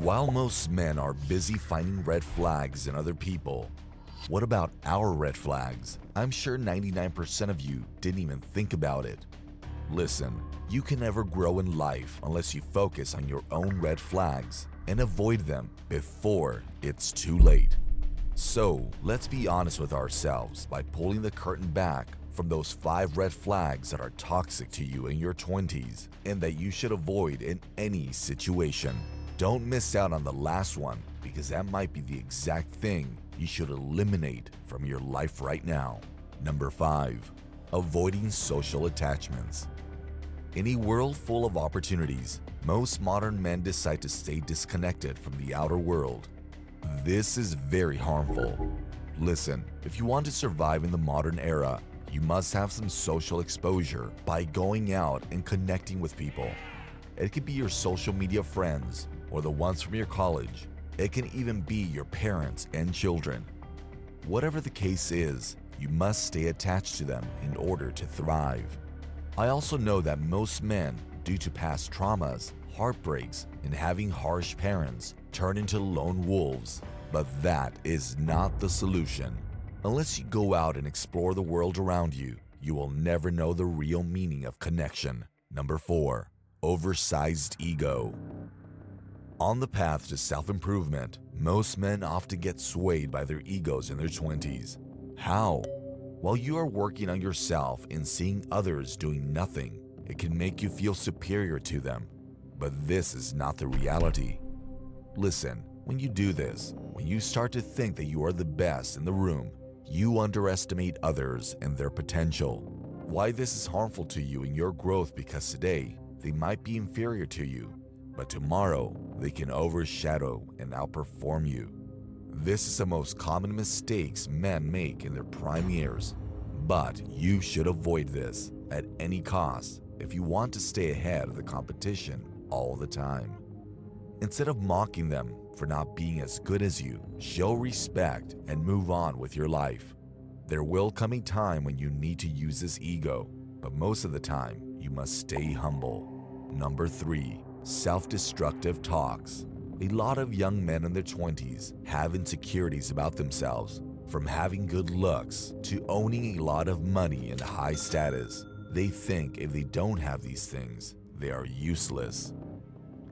While most men are busy finding red flags in other people, what about our red flags? I'm sure 99% of you didn't even think about it. Listen, you can never grow in life unless you focus on your own red flags and avoid them before it's too late. So, let's be honest with ourselves by pulling the curtain back from those 5 red flags that are toxic to you in your 20s and that you should avoid in any situation. Don't miss out on the last one because that might be the exact thing you should eliminate from your life right now. Number 5. Avoiding social attachments. In a world full of opportunities, most modern men decide to stay disconnected from the outer world. This is very harmful. Listen, if you want to survive in the modern era, you must have some social exposure by going out and connecting with people. It could be your social media friends or the ones from your college. It can even be your parents and children. Whatever the case is, you must stay attached to them in order to thrive. I also know that most men, due to past traumas, heartbreaks, and having harsh parents, turn into lone wolves. But that is not the solution. Unless you go out and explore the world around you, you will never know the real meaning of connection. Number 4. Oversized ego. On the path to self-improvement, most men often get swayed by their egos in their 20s. How? While you are working on yourself and seeing others doing nothing, it can make you feel superior to them. But this is not the reality. Listen, when you do this, when you start to think that you are the best in the room, you underestimate others and their potential. Why this is harmful to you in your growth because today, they might be inferior to you, but tomorrow, they can overshadow and outperform you. This is the most common mistakes men make in their prime years, but you should avoid this at any cost if you want to stay ahead of the competition all the time. Instead of mocking them for not being as good as you, show respect and move on with your life. There will come a time when you need to use this ego, but most of the time, you must stay humble. Number 3. Self-destructive talks. A lot of young men in their 20s have insecurities about themselves, from having good looks to owning a lot of money and high status. They think if they don't have these things, they are useless.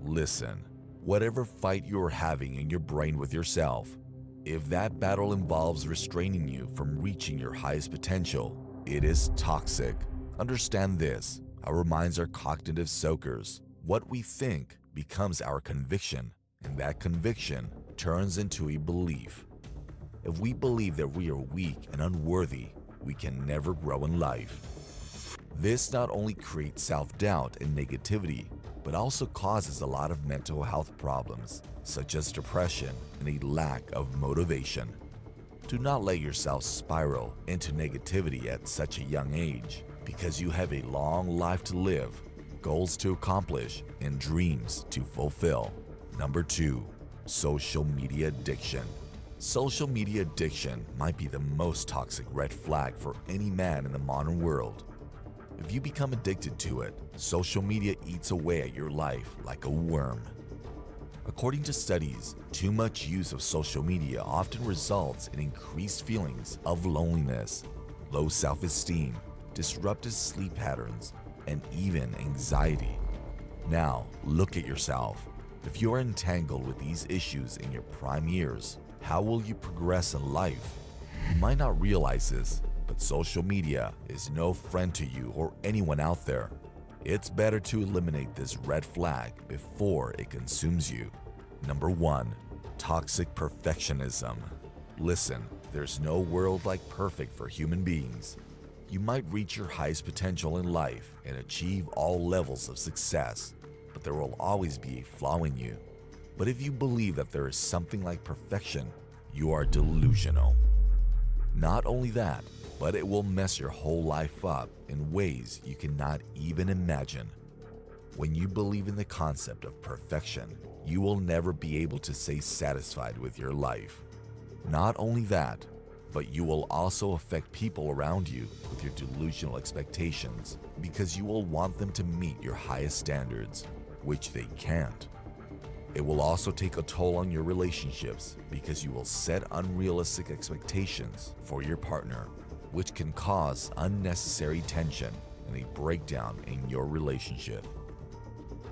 Listen, whatever fight you are having in your brain with yourself, if that battle involves restraining you from reaching your highest potential, it is toxic. Understand this, our minds are cognitive soakers. What we think becomes our conviction, and that conviction turns into a belief. If we believe that we are weak and unworthy, we can never grow in life. This not only creates self-doubt and negativity, but also causes a lot of mental health problems, such as depression and a lack of motivation. Do not let yourself spiral into negativity at such a young age, because you have a long life to live, goals to accomplish, and dreams to fulfill. Number 2. Social media addiction. Social media addiction might be the most toxic red flag for any man in the modern world. If you become addicted to it, social media eats away at your life like a worm. According to studies, too much use of social media often results in increased feelings of loneliness, low self-esteem, disrupted sleep patterns, and even anxiety. Now, look at yourself. If you are entangled with these issues in your prime years, how will you progress in life? You might not realize this, but social media is no friend to you or anyone out there. It's better to eliminate this red flag before it consumes you. Number 1. Toxic perfectionism. Listen, there's no world like perfect for human beings. You might reach your highest potential in life and achieve all levels of success, but there will always be a flaw in you. But if you believe that there is something like perfection, you are delusional. Not only that, but it will mess your whole life up in ways you cannot even imagine. When you believe in the concept of perfection, you will never be able to stay satisfied with your life. Not only that, but you will also affect people around you with your delusional expectations because you will want them to meet your highest standards, which they can't. It will also take a toll on your relationships because you will set unrealistic expectations for your partner, which can cause unnecessary tension and a breakdown in your relationship.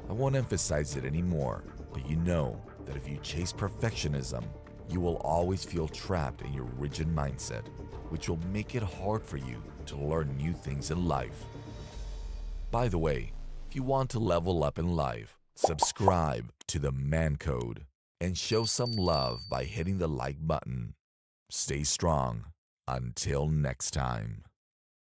I won't emphasize it anymore, but you know that if you chase perfectionism, you will always feel trapped in your rigid mindset, which will make it hard for you to learn new things in life. By the way, if you want to level up in life, subscribe to the Man Code and show some love by hitting the like button. Stay strong. Until next time.